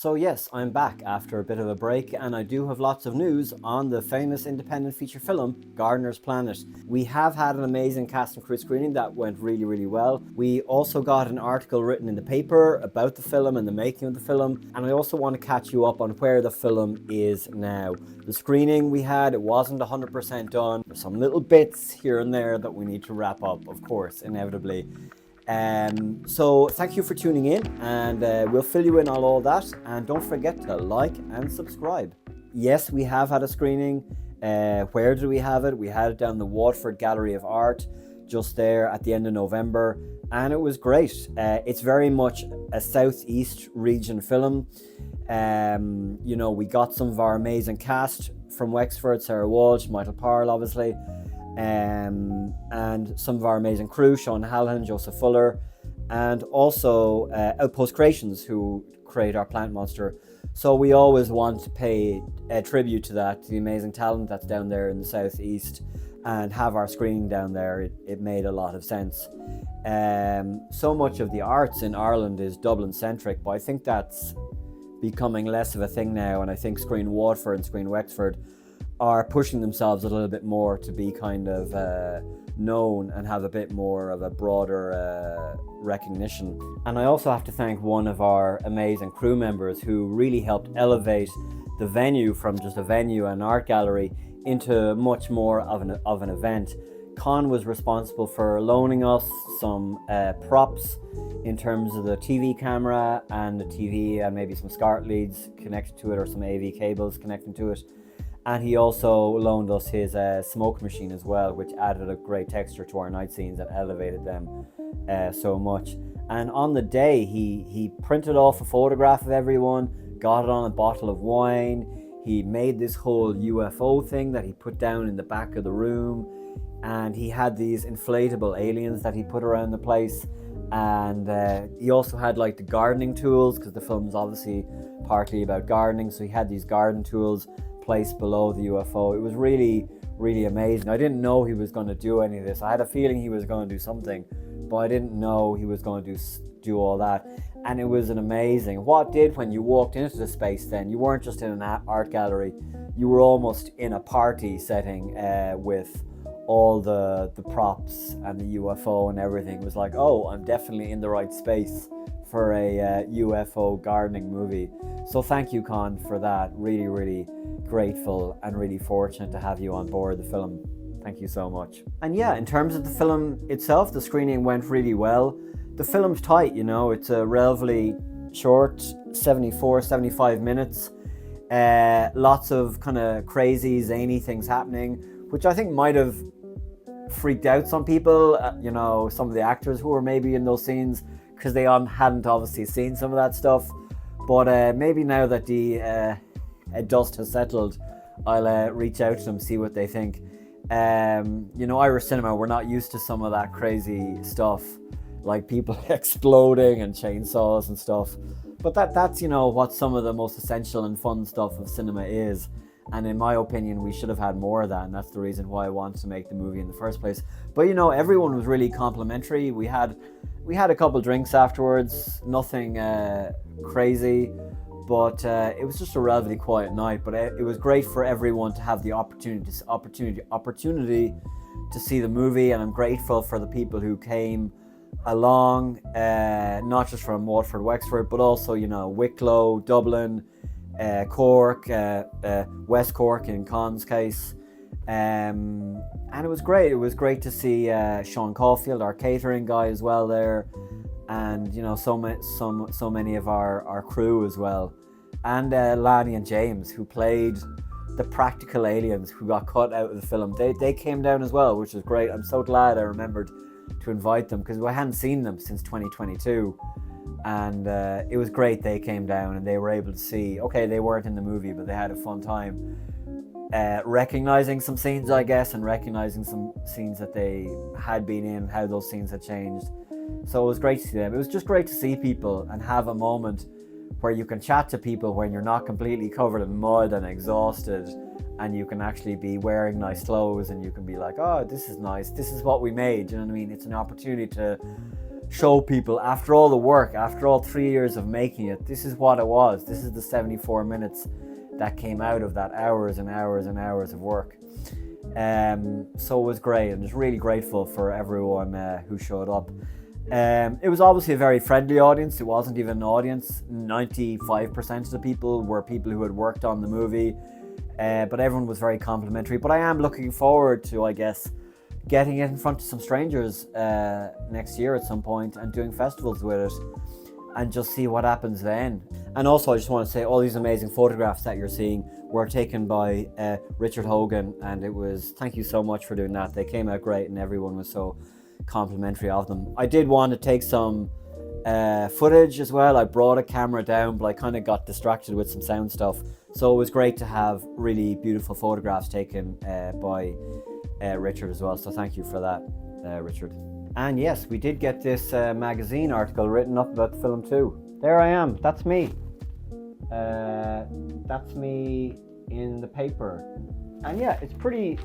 So yes, I'm back after a bit of a break, and I do have lots of news on the famous independent feature film, Gardener's Planet. We have had an amazing cast and crew screening that went really well. We also got an article written in the paper about the film and the making of the film, and I also want to catch you up on where the film is now. The screening we had, it wasn't 100% done. There's some little bits here and there that we need to wrap up, of course, inevitably. So thank you for tuning in, and we'll fill you in on all that, and don't forget to like and subscribe. Yes, we have had a screening. Where did we have it? We had it down the Watford Gallery of Art, just there at the end of November, and it was great. It's very much a southeast region film. We got some of our amazing cast from Wexford: Sarah Walsh, Michael Parle, obviously, and some of our amazing crew, Sean Halloran, Joseph Fuller, and also Outpost Creations, who create our plant monster. So we always want to pay a tribute to that, to the amazing talent that's down there in the southeast, and have our screening down there. It made a lot of sense. So much of the arts in Ireland is Dublin centric, but I think that's becoming less of a thing now, and I think Screen Watford and Screen Wexford are pushing themselves a little bit more to be kind of known and have a bit more of a broader recognition. And I also have to thank one of our amazing crew members who really helped elevate the venue from just a venue and art gallery into much more of an event. Con was responsible for loaning us some props in terms of the TV camera and the TV and maybe some SCART leads connected to it, or some AV cables connecting to it. And he also loaned us his smoke machine as well, which added a great texture to our night scenes and elevated them so much. And on the day, he printed off a photograph of everyone, got it on a bottle of wine. He made this whole UFO thing that he put down in the back of the room. And he had these inflatable aliens that he put around the place. And he also had like the gardening tools, because the film's obviously partly about gardening. So he had these garden tools placed below the UFO. It was really amazing. I didn't know he was going to do any of this. I had a feeling he was going to do something, but I didn't know he was going to do all that. And it was an amazing. What did when you walked into the space then, you weren't just in an art gallery, you were almost in a party setting with all the props and the UFO and everything. It was like, oh, I'm definitely in the right space for a UFO gardening movie. So thank you, Con, for that. Really grateful and really fortunate to have you on board the film. Thank you so much. And yeah, in terms of the film itself, the screening went really well. The film's tight, it's a relatively short, 75 minutes. Lots of kind of crazy, zany things happening, which I think might have freaked out some people, some of the actors who were maybe in those scenes, because they hadn't obviously seen some of that stuff. But maybe now that the dust has settled, I'll reach out to them, see what they think. Irish cinema, we're not used to some of that crazy stuff, like people exploding and chainsaws and stuff. But that's what some of the most essential and fun stuff of cinema is. And in my opinion, we should have had more of that, and that's the reason why I wanted to make the movie in the first place. But everyone was really complimentary. We had a couple drinks afterwards, nothing crazy, but it was just a relatively quiet night. But it was great for everyone to have the opportunity to see the movie, and I'm grateful for the people who came along, not just from Watford, Wexford, but also Wicklow, Dublin, Cork, West Cork in Con's case, and it was great. It was great to see Sean Caulfield, our catering guy, as well there, and so many of our crew as well, and Lani and James, who played the practical aliens who got cut out of the film. They came down as well, which was great. I'm so glad I remembered to invite them, because I hadn't seen them since 2022. And it was great they came down and they were able to see, okay, they weren't in the movie, but they had a fun time recognizing some scenes, I guess, and recognizing some scenes that they had been in, how those scenes had changed. So it was great to see them. It was just great to see people and have a moment where you can chat to people when you're not completely covered in mud and exhausted, and you can actually be wearing nice clothes, and you can be like, oh, this is nice, this is what we made. You know what I mean? It's an opportunity to show people, after all the work, after all 3 years of making it, this is what it was. This is the 74 minutes that came out of that hours and hours and hours of work. So it was great. I'm just really grateful for everyone who showed up. It was obviously a very friendly audience. It wasn't even an audience. 95% of the people were people who had worked on the movie, but everyone was very complimentary. But I am looking forward to, I guess, getting it in front of some strangers next year at some point and doing festivals with it and just see what happens then. And also, I just want to say all these amazing photographs that you're seeing were taken by Richard Hogan, and it was, thank you so much for doing that. They came out great and everyone was so complimentary of them. I did want to take some footage as well. I brought a camera down, but I kind of got distracted with some sound stuff. So it was great to have really beautiful photographs taken by Richard as well. So thank you for that, Richard. And yes, we did get this magazine article written up about the film too. There I am, that's me. That's me in the paper. And yeah, it's pretty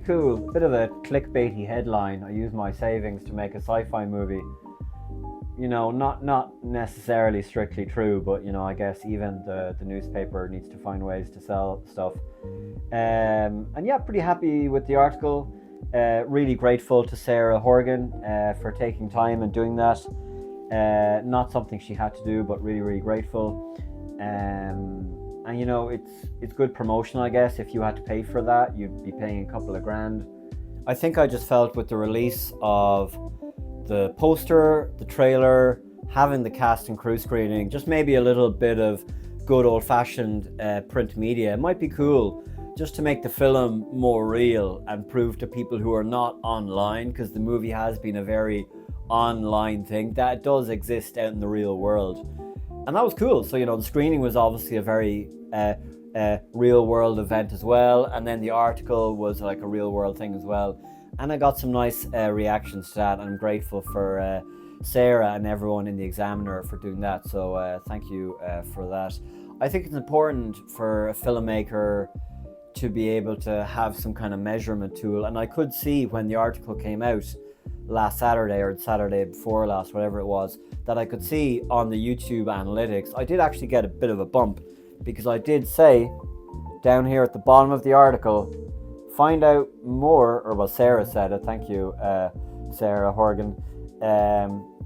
cool. Bit of a clickbaity headline. I use my savings to make a sci-fi movie. You know, not necessarily strictly true, but you know, I guess even the newspaper needs to find ways to sell stuff. And yeah, pretty happy with the article. Really grateful to Sarah Horgan for taking time and doing that. Not something she had to do, but really grateful. And you know, it's good promotion, I guess. If you had to pay for that, you'd be paying a couple of grand. I think I just felt with the release of the poster, the trailer, having the cast and crew screening, just maybe a little bit of good old-fashioned print media, it might be cool just to make the film more real and prove to people who are not online, because the movie has been a very online thing, that it does exist out in the real world. And that was cool. So, you know, the screening was obviously a very real world event as well. And then the article was like a real world thing as well. And I got some nice reactions to that. And I'm grateful for Sarah and everyone in the Examiner for doing that. So thank you for that. I think it's important for a filmmaker to be able to have some kind of measurement tool. And I could see when the article came out last Saturday or Saturday before last, whatever it was, that I could see on the YouTube analytics, I did actually get a bit of a bump, because I did say down here at the bottom of the article, find out more, or well, Sarah said it, thank you, Sarah Horgan,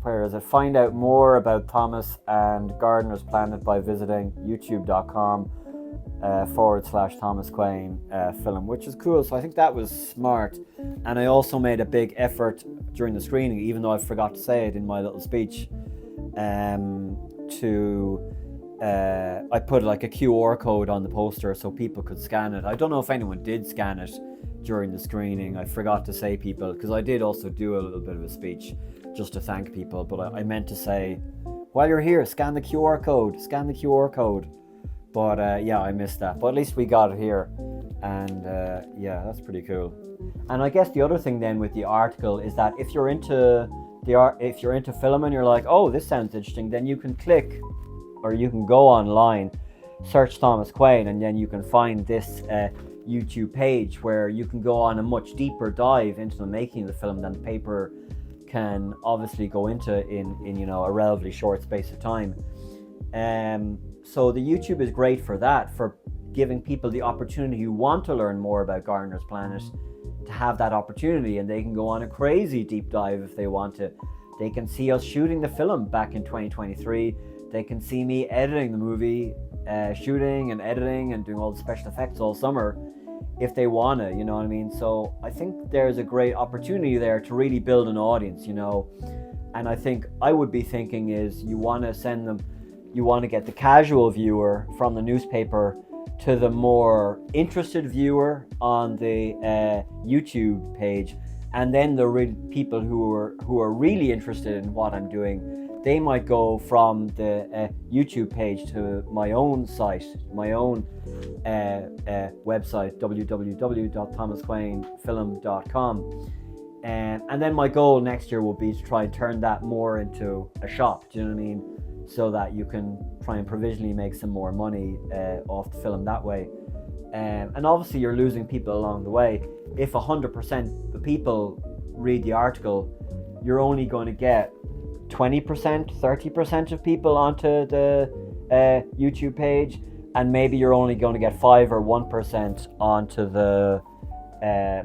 where is it? Find out more about Thomas and Gardener's Planet by visiting youtube.com /Thomas Quain film, which is cool. So I think that was smart. And I also made a big effort during the screening, even though I forgot to say it in my little speech, I put like a QR code on the poster so people could scan it. I don't know if anyone did scan it during the screening. I forgot to say people, because I did also do a little bit of a speech just to thank people, but I meant to say, while you're here, scan the QR code. But yeah, I missed that. But at least we got it here. And yeah, that's pretty cool. And I guess the other thing then with the article is that if you're into film and you're like, oh, this sounds interesting, then you can click, or you can go online, search Thomas Quain, and then you can find this YouTube page where you can go on a much deeper dive into the making of the film than the paper can obviously go into in you know, a relatively short space of time. So the YouTube is great for that, for giving people the opportunity who want to learn more about Gardener's Planet to have that opportunity, and they can go on a crazy deep dive if they want to. They can see us shooting the film back in 2023. They can see me editing the movie, shooting and editing and doing all the special effects all summer if they want to, you know what I mean? So I think there's a great opportunity there to really build an audience, you know. And I think I would be thinking is you want to get the casual viewer from the newspaper to the more interested viewer on the YouTube page, and then the people who are really interested in what I'm doing, they might go from the YouTube page to my own site, my own website, www.thomasquainfilm.com. And then my goal next year will be to try and turn that more into a shop, do you know what I mean? So that you can try and provisionally make some more money off the film that way. And obviously you're losing people along the way. If 100% of people read the article, you're only going to get 20%, 30% of people onto the YouTube page, and maybe you're only going to get 5 or 1% onto the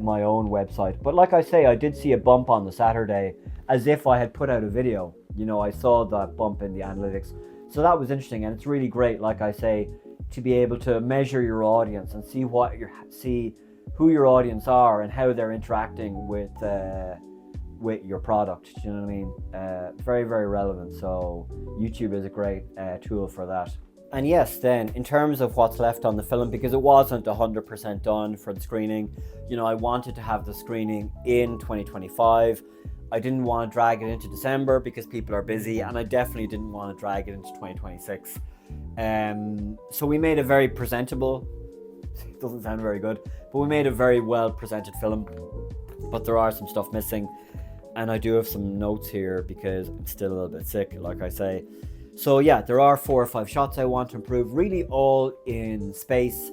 my own website. But like I say, I did see a bump on the Saturday, as if I had put out a video. You know, I saw that bump in the analytics, so that was interesting, and it's really great, like I say, to be able to measure your audience and see who your audience are and how they're interacting with your product. Do you know what I mean? Very, very relevant. So YouTube is a great tool for that. And yes, then in terms of what's left on the film, because it wasn't 100% done for the screening, you know, I wanted to have the screening in 2025. I didn't want to drag it into December because people are busy, and I definitely didn't want to drag it into 2026. So we made a very presentable, it doesn't sound very good, but we made a very well presented film, but there are some stuff missing, and I do have some notes here because I'm still a little bit sick, like I say. So yeah, there are 4 or 5 shots I want to improve, really all in space.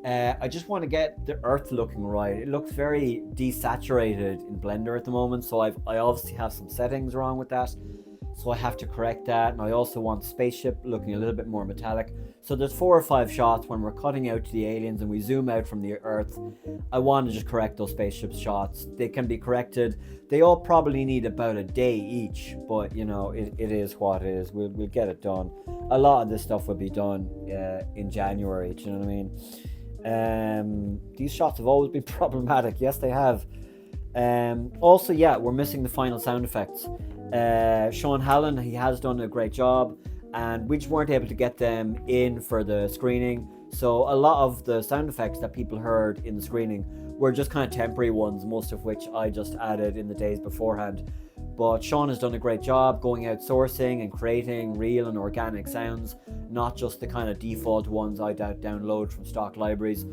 I just want to get the earth looking right. It looks very desaturated in Blender at the moment, so I obviously have some settings wrong with that, so I have to correct that. And I also want the spaceship looking a little bit more metallic. So there's 4 or 5 shots when we're cutting out to the aliens and we zoom out from the earth. I want to just correct those spaceship shots. They can be corrected. They all probably need about a day each, but you know, it is what it is. We'll get it done. A lot of this stuff will be done in January, do you know what I mean? These shots have always been problematic. Yes, they have. Also, yeah, we're missing the final sound effects. Sean Hallen, he has done a great job, and we just weren't able to get them in for the screening. So a lot of the sound effects that people heard in the screening were just kind of temporary ones, most of which I just added in the days beforehand. But Sean has done a great job going out sourcing and creating real and organic sounds, not just the kind of default ones I download from stock libraries.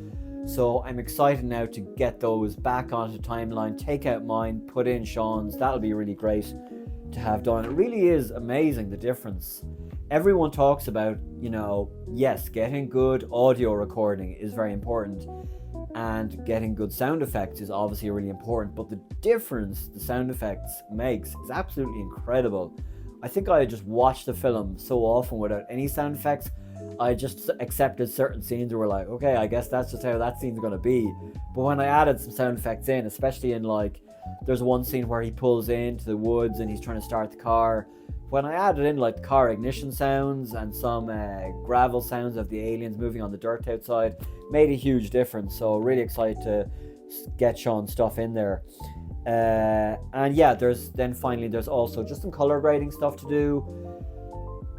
So I'm excited now to get those back onto timeline, take out mine, put in Sean's. That'll be really great to have done. It really is amazing, the difference. Everyone talks about, you know, yes, getting good audio recording is very important, and getting good sound effects is obviously really important, but the difference the sound effects makes is absolutely incredible. I think I just watched the film so often without any sound effects. I just accepted certain scenes and were like, okay, I guess that's just how that scene's going to be. But when I added some sound effects in, especially in like, there's one scene where he pulls into the woods and he's trying to start the car. When I added in like car ignition sounds and some gravel sounds of the aliens moving on the dirt outside, made a huge difference. So really excited to get Sean's stuff in there. And yeah, there's also just some color grading stuff to do.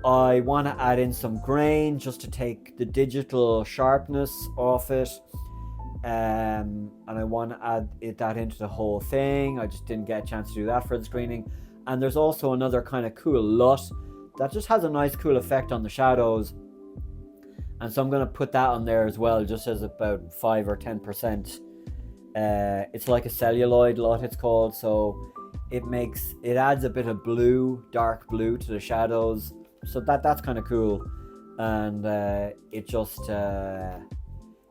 I want to add in some grain just to take the digital sharpness off it. And I want to add that into the whole thing. I just didn't get a chance to do that for the screening. And there's also another kind of cool LUT that just has a nice cool effect on the shadows. And so I'm going to put that on there as well, just as about 5 or 10%. It's like a celluloid LUT, it's called. So it adds a bit of blue, dark blue to the shadows. So that's kind of cool. And it just,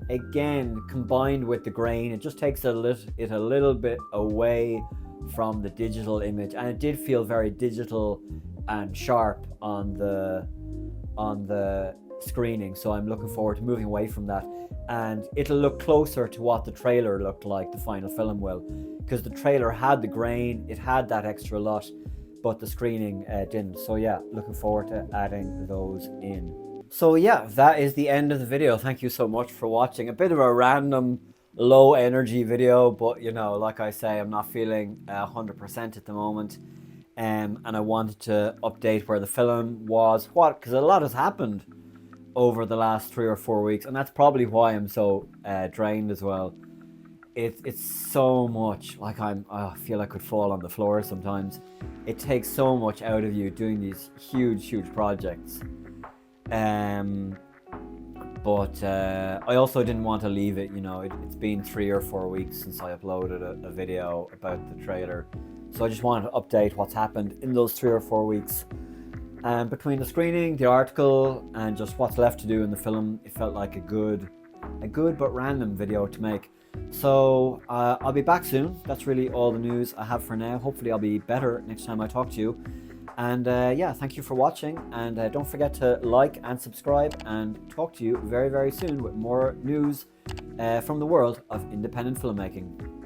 again, combined with the grain, it just takes it a little bit away from the digital image, and it did feel very digital and sharp on the screening. So I'm looking forward to moving away from that, and it'll look closer to what the trailer looked like, the final film will, because the trailer had the grain, it had that extra LUT, but the screening didn't. So yeah, looking forward to adding those in. So yeah, that is the end of the video. Thank you so much for watching. A bit of a random low energy video, but you know, like I say, I'm not feeling 100% at the moment, and I wanted to update where the film was, because a lot has happened over the last 3 or 4 weeks, and that's probably why I'm so drained as well. It's so much, like I feel I could fall on the floor sometimes. It takes so much out of you doing these huge projects. But I also didn't want to leave it, you know, it's been 3 or 4 weeks since I uploaded a video about the trailer. So I just wanted to update what's happened in those 3 or 4 weeks. And between the screening, the article, and just what's left to do in the film, it felt like a good but random video to make. So I'll be back soon. That's really all the news I have for now. Hopefully I'll be better next time I talk to you. And yeah, thank you for watching, and don't forget to like and subscribe, and talk to you very, very soon with more news from the world of independent filmmaking.